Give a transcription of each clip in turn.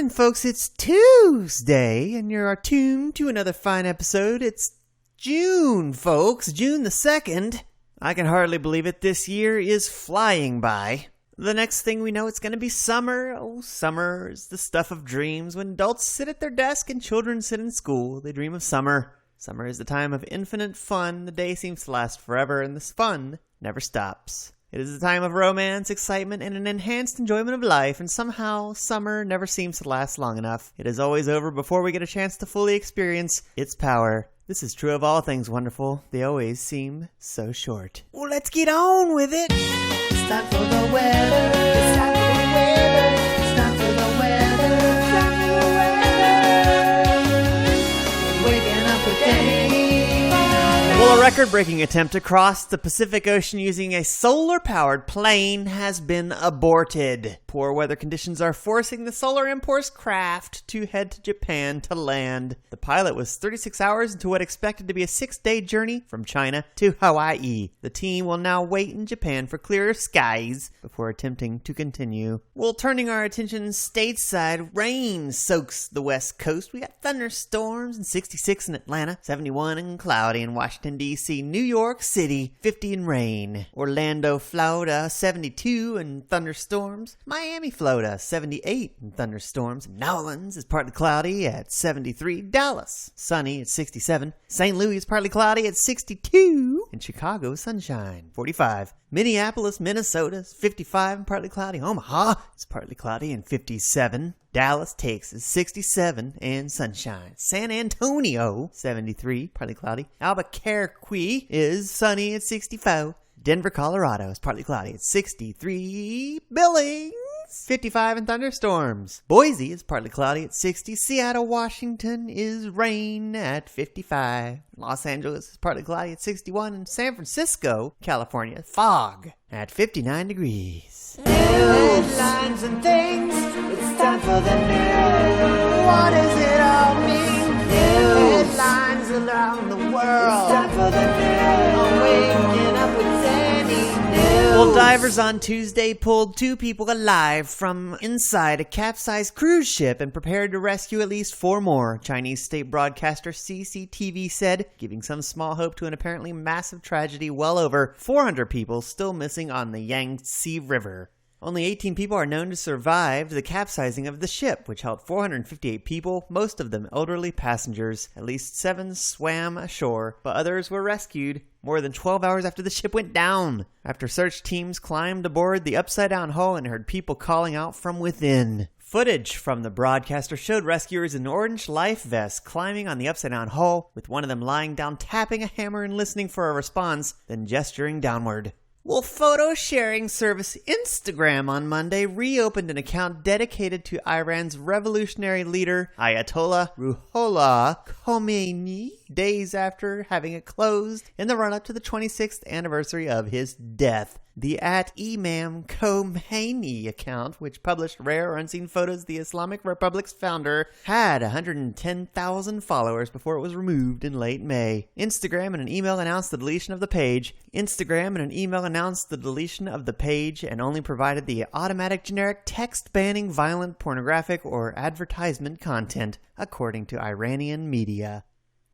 morning, folks. It's Tuesday, and you're tuned to another fine episode. It's June, folks. June the 2nd. I can hardly believe it. This year is flying by. The next thing we know, it's going to be summer. Oh, summer is the stuff of dreams. When adults sit at their desk and children sit in school, they dream of summer. Summer is the time of infinite fun. The day seems to last forever, and this fun never stops. It is the time of romance, excitement, and an enhanced enjoyment of life, and somehow summer never seems to last long enough. It is always over before we get a chance to fully experience its power. This is true of all things wonderful. They always seem so short. Well, let's get on with it. It's time for the weather. It's time for the weather. It's time for the weather. It's time for the weather. Waking up with Danny. Well, a record-breaking attempt to cross the Pacific Ocean using a solar-powered plane has been aborted. Poor weather conditions are forcing the Solar Imports craft to head to Japan to land. The pilot was 36 hours into what expected to be a 6-day journey from China to Hawaii. The team will now wait in Japan for clearer skies before attempting to continue. Well, turning our attention stateside, rain soaks the west coast. We got thunderstorms and 66 in Atlanta, 71 and cloudy in Washington, D.C., New York City, 50 and rain. Orlando, Florida, 72 and thunderstorms. Miami, Florida, 78 and thunderstorms. New Orleans is partly cloudy at 73. Dallas, sunny at 67. St. Louis is partly cloudy at 62. And Chicago, sunshine, 45. Minneapolis, Minnesota is 55 and partly cloudy. Omaha is partly cloudy and 57. Dallas, Texas, 67 and sunshine. San Antonio, 73, partly cloudy. Albuquerque is sunny at 64. Denver, Colorado is partly cloudy at 63. Billings, 55 and thunderstorms. Boise is partly cloudy at 60. Seattle, Washington is rain at 55. Los Angeles is partly cloudy at 61. And San Francisco, California, fog at 59 degrees. Headlines and things. It's time for the news. What does it all mean? News. Headlines around the world. It's time for the news. I'm waking up with Danny. News. Well, divers on Tuesday pulled 2 people alive from inside a capsized cruise ship and prepared to rescue at least 4 more, Chinese state broadcaster CCTV said, giving some small hope to an apparently massive tragedy. Well over 400 people still missing on the Yangtze River. Only 18 people are known to survive the capsizing of the ship, which held 458 people, most of them elderly passengers. At least 7 swam ashore, but others were rescued more than 12 hours after the ship went down. After search teams climbed aboard the upside-down hull and heard people calling out from within. Footage from the broadcaster showed rescuers in orange life vests climbing on the upside-down hull, with one of them lying down, tapping a hammer and listening for a response, then gesturing downward. Well, photo sharing service Instagram on Monday reopened an account dedicated to Iran's revolutionary leader Ayatollah Ruhollah Khomeini days after having it closed in the run-up to the 26th anniversary of his death. The @Imam Khomeini account, which published rare or unseen photos of the Islamic Republic's founder, had 110,000 followers before it was removed in late May. Instagram and an email announced the deletion of the page. And only provided the automatic generic text banning violent, pornographic, or advertisement content, according to Iranian media.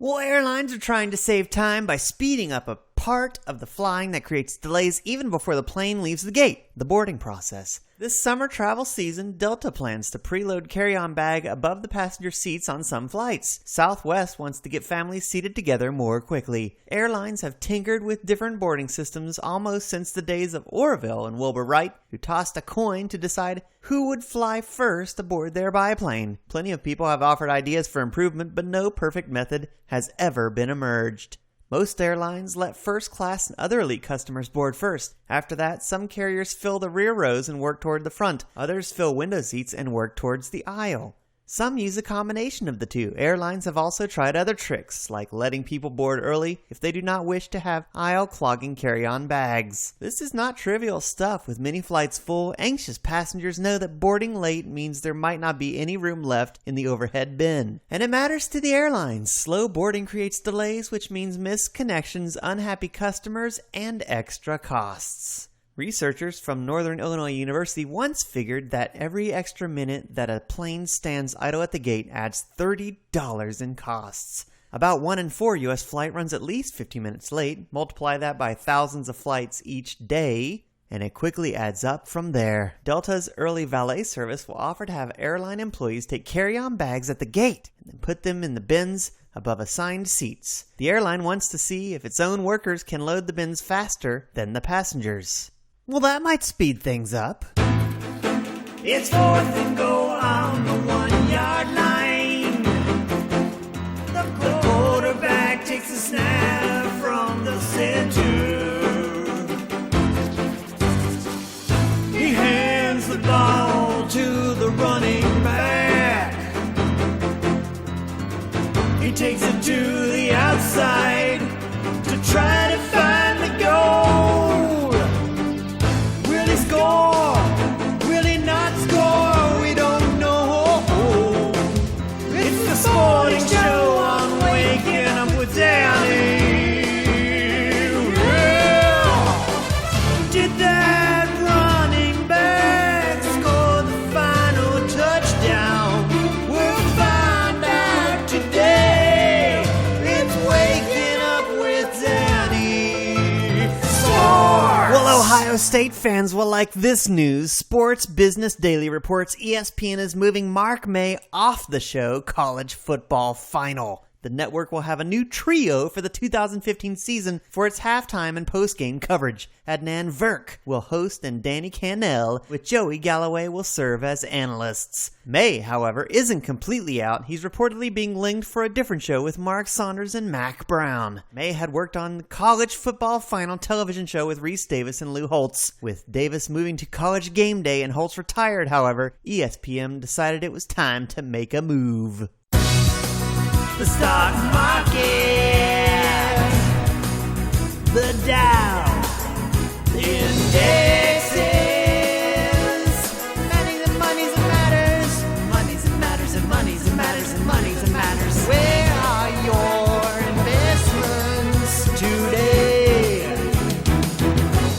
Well, airlines are trying to save time by speeding up a part of the flying that creates delays even before the plane leaves the gate, the boarding process. This summer travel season, Delta plans to preload carry-on bag above the passenger seats on some flights. Southwest wants to get families seated together more quickly. Airlines have tinkered with different boarding systems almost since the days of Orville and Wilbur Wright, who tossed a coin to decide who would fly first aboard their biplane. Plenty of people have offered ideas for improvement, but no perfect method has ever been emerged. Most airlines let first class and other elite customers board first. After that, some carriers fill the rear rows and work toward the front. Others fill window seats and work towards the aisle. Some use a combination of the two. Airlines have also tried other tricks, like letting people board early if they do not wish to have aisle-clogging carry-on bags. This is not trivial stuff. With many flights full, anxious passengers know that boarding late means there might not be any room left in the overhead bin. And it matters to the airlines. Slow boarding creates delays, which means missed connections, unhappy customers, and extra costs. Researchers from Northern Illinois University once figured that every extra minute that a plane stands idle at the gate adds $30 in costs. About 1 in 4 U.S. flight runs at least 50 minutes late. Multiply that by thousands of flights each day, and it quickly adds up from there. Delta's early valet service will offer to have airline employees take carry-on bags at the gate and then put them in the bins above assigned seats. The airline wants to see if its own workers can load the bins faster than the passengers. Well, that might speed things up. It's 4th and goal on the 1-yard line. The quarterback takes a snap from the center. He hands the ball to the running back. He takes it to the outside to try to find the goal. Will he score? Will he not score? We don't know. It's the sporting show on Waking Up with Danny. Yeah. Did that running back score the final touchdown? We'll find out today. It's Waking Up with Danny. Sports! Well, Ohio State fans will like this news. Sports Business Daily reports ESPN is moving Mark May off the show College Football Final. The network will have a new trio for the 2015 season for its halftime and postgame coverage. Adnan Virk will host and Danny Cannell with Joey Galloway will serve as analysts. May, however, isn't completely out. He's reportedly being linked for a different show with Mark Saunders and Mac Brown. May had worked on the College Football Final television show with Reese Davis and Lou Holtz. With Davis moving to College Game Day and Holtz retired, however, ESPN decided it was time to make a move. The stock market, the Dow indexes, money's and money's and matters, money's and matters and money's and matters and money's and matters. Where are your investments today?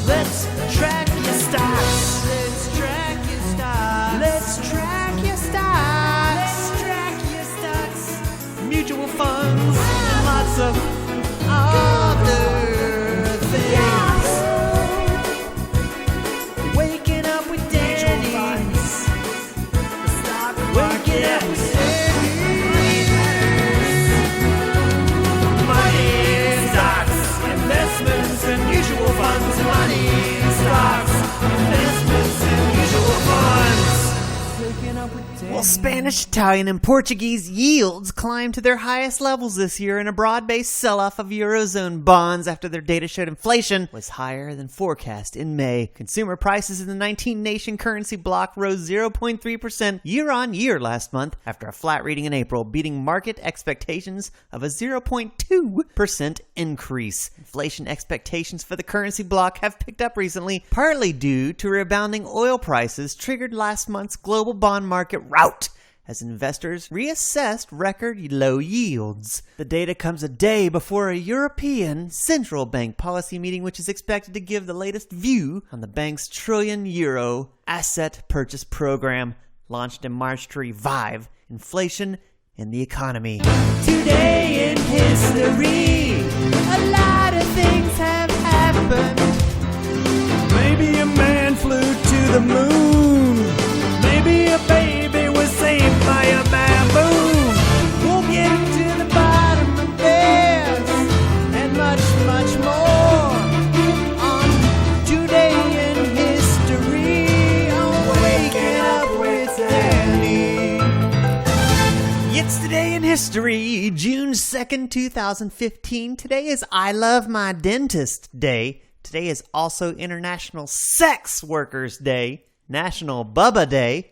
Let's track your stocks. Let's track your stocks. Let's track your stocks. Let's track your stocks. Mutual funds, and lots of other things. Waking up with Danny. Waking up with Danny. Money, stocks, investments, and mutual funds. Money, stocks, investments, and mutual funds. Waking up with Danny. Well, Spanish, Italian, and Portuguese yields climbed to their highest levels this year in a broad-based sell-off of Eurozone bonds after their data showed inflation was higher than forecast in May. Consumer prices in the 19-nation currency bloc rose 0.3% year-on-year last month after a flat reading in April, beating market expectations of a 0.2% increase. Inflation expectations for the currency bloc have picked up recently, partly due to rebounding oil prices triggered last month's global bond market rout as investors reassessed record low yields. The data comes a day before a European central bank policy meeting, which is expected to give the latest view on the bank's trillion-euro asset purchase program launched in March to revive inflation in the economy. Today in history, a lot of things have happened. Maybe a man flew to the moon. Maybe a baby was saved by a baboon. We'll get to the bottom of this and much, much more on Today in History on Waking Up with Danny. It's Today in History, June 2nd, 2015. Today is I Love My Dentist Day. Today is also International Sex Workers Day, National Bubba Day,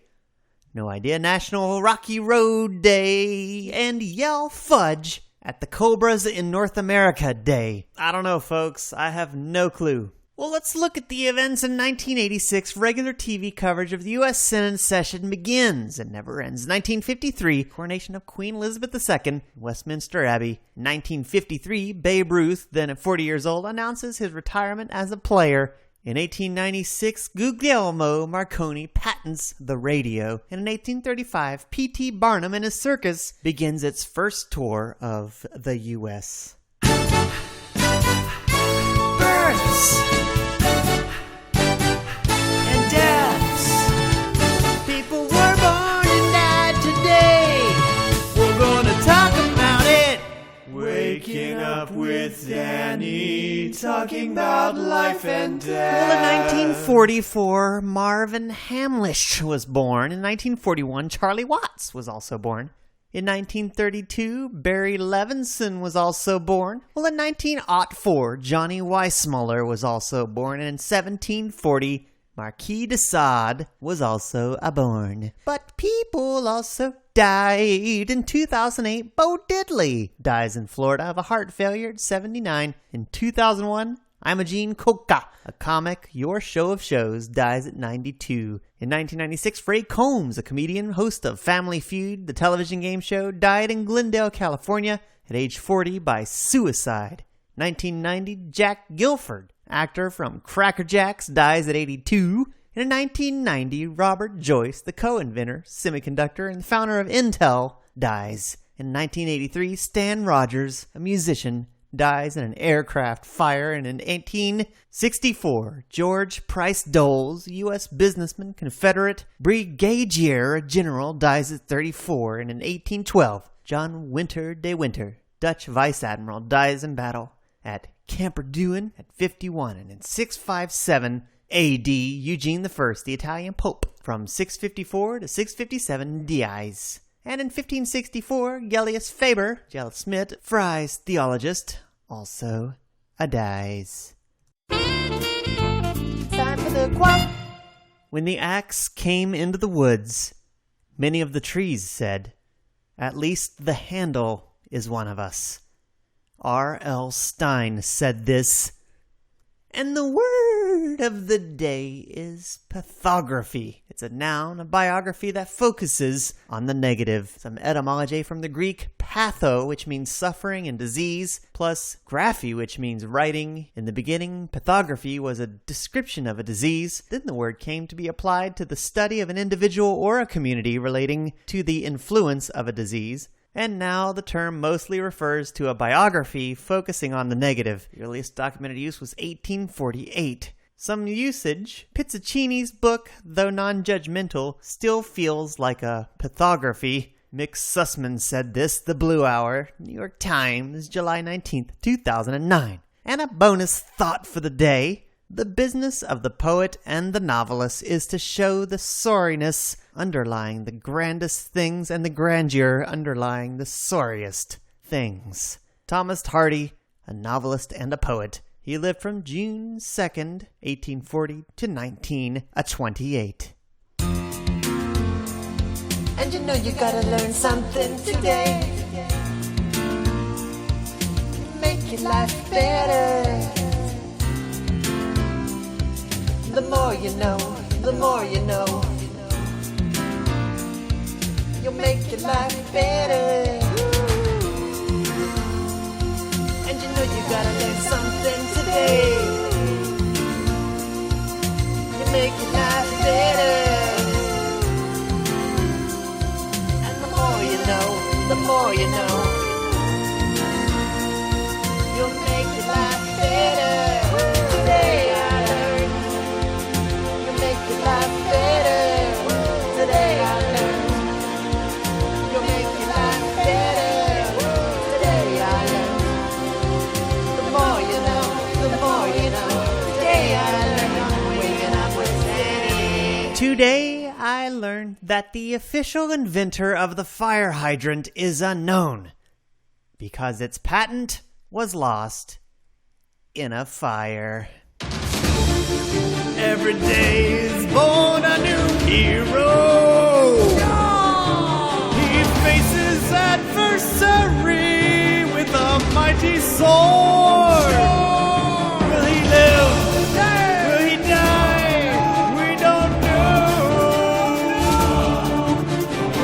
no idea, National Rocky Road Day, and Yell Fudge at the Cobras in North America Day. I don't know, folks. I have no clue. Well, let's look at the events in 1986. Regular TV coverage of the U.S. Senate session begins and never ends. 1953, coronation of Queen Elizabeth II, Westminster Abbey. 1953, Babe Ruth, then at 40 years old, announces his retirement as a player In 1896, Guglielmo Marconi patents the radio, and in 1835, P.T. Barnum and his circus begins its first tour of the U.S. Births and deaths. People were born and died today. We're gonna talk about it. Waking up with Danny, talking about life and death. Well, in 1944, Marvin Hamlish was born. In 1941, Charlie Watts was also born. In 1932, Barry Levinson was also born. Well, in 1904, Johnny Weissmuller was also born. And in 1740, Marquis de Sade was also born. But people also died. In 2008, Bo Diddley dies in Florida of a heart failure at 79. In 2001, Imogene Coca, a comic, Your Show of Shows, dies at 92. In 1996, Ray Combs, a comedian, host of Family Feud, the television game show, died in Glendale, California at age 40 by suicide. 1990, Jack Gilford, actor from Cracker Jacks, dies at 82. And in 1990, Robert Joyce, the co-inventor, semiconductor, and founder of Intel, dies. In 1983, Stan Rogers, a musician, dies in an aircraft fire. And in 1864, George Price Doles, U.S. businessman, Confederate brigadier general, dies at 34. And in 1812, John Winter de Winter, Dutch vice admiral, dies in battle at Camperdown at 51. And in 657 A.D., Eugene I, the Italian Pope, from 654 to 657 dies. And in 1564, Gellius Faber, Gel Smith, Fry's theologist, also dies. Time for the quack. When the axe came into the woods, many of the trees said, "At least the handle is one of us." R.L. Stein said this. And the word of the day is pathography. It's a noun, a biography that focuses on the negative. Some etymology from the Greek patho, which means suffering and disease, plus graphy, which means writing. In the beginning, pathography was a description of a disease. Then the word came to be applied to the study of an individual or a community relating to the influence of a disease. And now the term mostly refers to a biography focusing on the negative. The earliest documented use was 1848. Some usage, Pizzacchini's book, though non-judgmental, still feels like a pathography. Mick Sussman said this, The Blue Hour, New York Times, July 19th, 2009. And a bonus thought for the day. The business of the poet and the novelist is to show the sorriness underlying the grandest things and the grandeur underlying the sorriest things. Thomas Hardy, a novelist and a poet. He lived from June 2nd, 1840 to 1928. And you know you gotta learn something today. Make your life better. The more you know, the more you know. You'll make your life better. And you know you gotta learn something today. You make your life better. And the more you know, the more you know. You'll make your life better. Today I learned. You'll make your life better. Today I learned. You'll make your life better. Today I learned. The more you know, the more you know. Today I learned. I'm waking up with Danny. Today, I learned that the official inventor of the fire hydrant is unknown because its patent was lost in a fire. Every day is born a new hero. He faces adversary with a mighty sword. Will he live? Will he die? We don't know.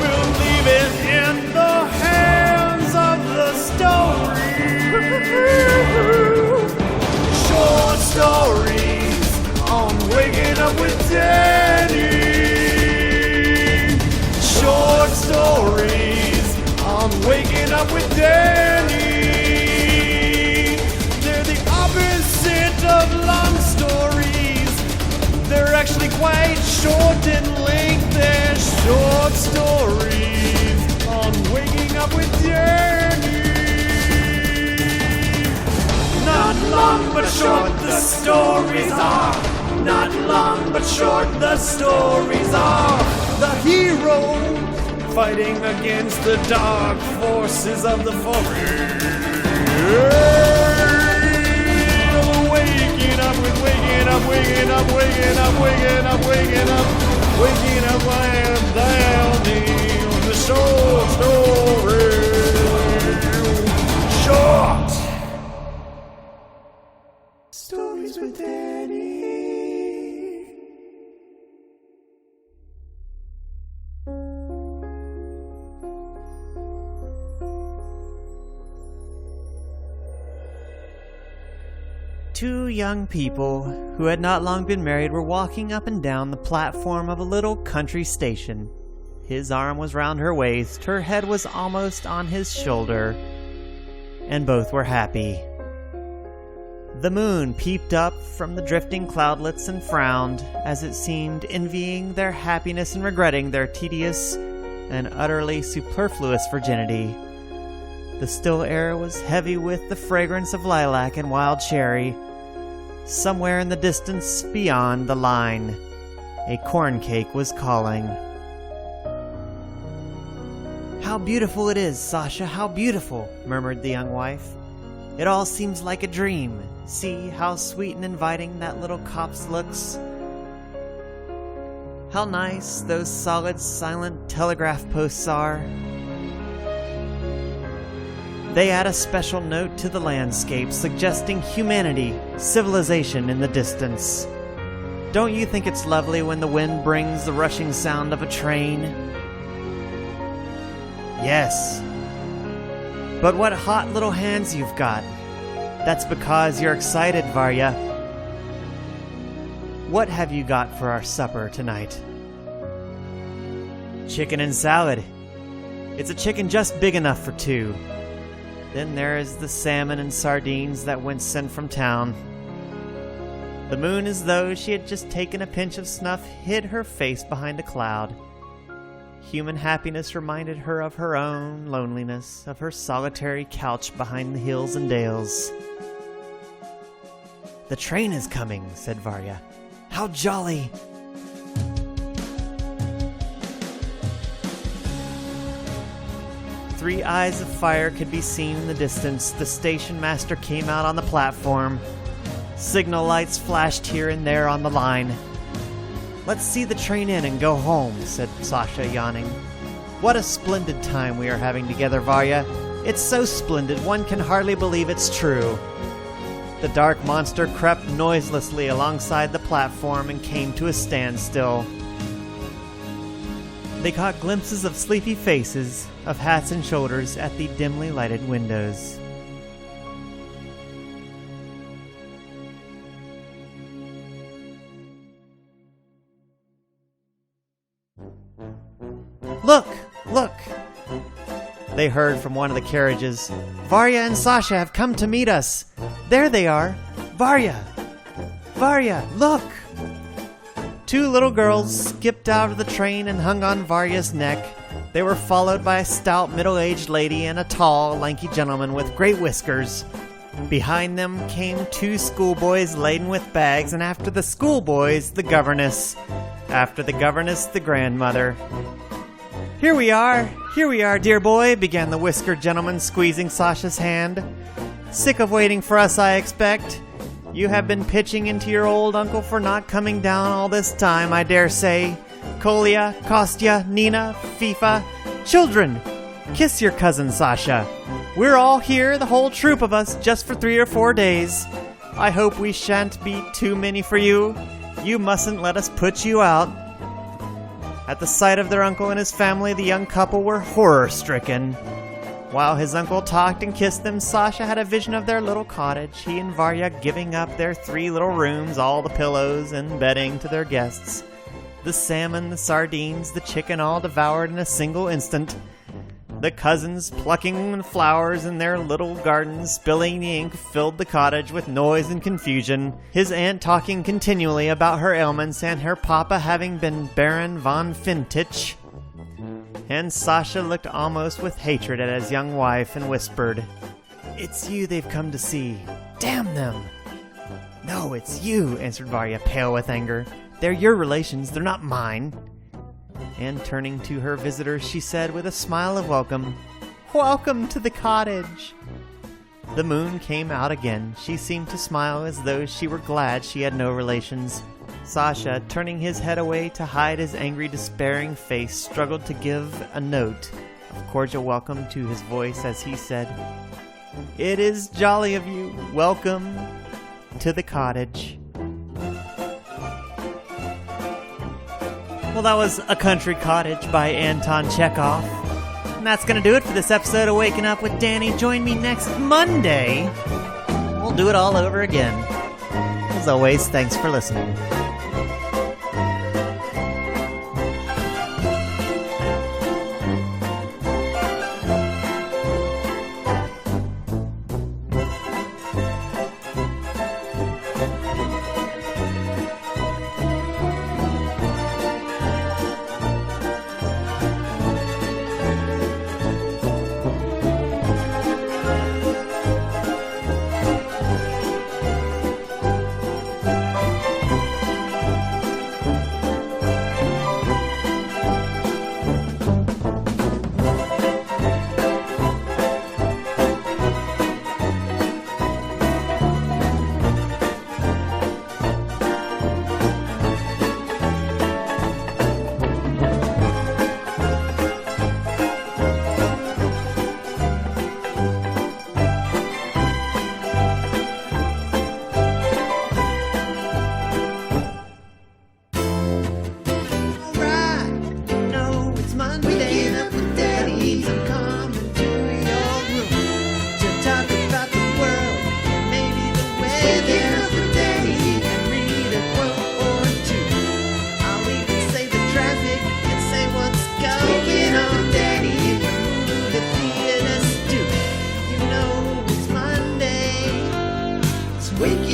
We'll leave it in the hands of the story. Short stories up with Danny. Not long but short the stories are. Not long but short the stories are. The hero fighting against the dark forces of the forest. Waking up with waking up, waking up, waking up, waking up, waking up, waking up, I am Danny on the short story. Short stories with Danny. Two young people who had not long been married were walking up and down the platform of a little country station. His arm was round her waist, her head was almost on his shoulder, and both were happy. The moon peeped up from the drifting cloudlets and frowned, as it seemed envying their happiness and regretting their tedious and utterly superfluous virginity. The still air was heavy with the fragrance of lilac and wild cherry. Somewhere in the distance beyond the line, a corn cake was calling. "How beautiful it is, Sasha, how beautiful," murmured the young wife. "It all seems like a dream. See how sweet and inviting that little copse looks. How nice those solid, silent telegraph posts are. They add a special note to the landscape, suggesting humanity, civilization in the distance. Don't you think it's lovely when the wind brings the rushing sound of a train?" "Yes. But what hot little hands you've got. That's because you're excited, Varya. What have you got for our supper tonight?" "Chicken and salad. It's a chicken just big enough for two. Then there is the salmon and sardines that went sent from town." The moon, as though she had just taken a pinch of snuff, hid her face behind a cloud. Human happiness reminded her of her own loneliness, of her solitary couch behind the hills and dales. "The train is coming," said Varya. "How jolly!" Three eyes of fire could be seen in the distance. The station master came out on the platform. Signal lights flashed here and there on the line. "Let's see the train in and go home," said Sasha, yawning. "What a splendid time we are having together, Varya. It's so splendid one can hardly believe it's true." The dark monster crept noiselessly alongside the platform and came to a standstill. They caught glimpses of sleepy faces, of hats and shoulders at the dimly lighted windows. "Look! Look!" They heard from one of the carriages. "Varya and Sasha have come to meet us. There they are. Varya! Varya, look!" Two little girls skipped out of the train and hung on Varya's neck. They were followed by a stout middle-aged lady and a tall, lanky gentleman with great whiskers. Behind them came two schoolboys laden with bags, and after the schoolboys, the governess. After the governess, the grandmother. Here we are, dear boy," began the whiskered gentleman, squeezing Sasha's hand. "Sick of waiting for us, I expect. You have been pitching into your old uncle for not coming down all this time, I dare say. Kolya, Kostya, Nina, Fifa. Children, kiss your cousin Sasha. We're all here, the whole troop of us, just for 3 or 4 days. I hope we shan't be too many for you. You mustn't let us put you out." At the sight of their uncle and his family, the young couple were horror-stricken. While his uncle talked and kissed them, Sasha had a vision of their little cottage, he and Varya giving up their 3 little rooms, all the pillows and bedding to their guests. The salmon, the sardines, the chicken all devoured in a single instant. The cousins plucking the flowers in their little gardens, spilling the ink, filled the cottage with noise and confusion. His aunt talking continually about her ailments and her papa having been Baron von Fintich. And Sasha looked almost with hatred at his young wife and whispered, "It's you they've come to see. Damn them!" "No, it's you," answered Varya, pale with anger. "They're your relations, they're not mine." And turning to her visitors, she said with a smile of welcome, "Welcome to the cottage." The moon came out again. She seemed to smile as though she were glad she had no relations. Sasha, turning his head away to hide his angry, despairing face, struggled to give a note of cordial welcome to his voice as he said, "It is jolly of you. Welcome to the cottage." Well, that was A Country Cottage by Anton Chekhov. And that's going to do it for this episode of Waking Up with Danny. Join me next Monday. We'll do it all over again. As always, thanks for listening. Wake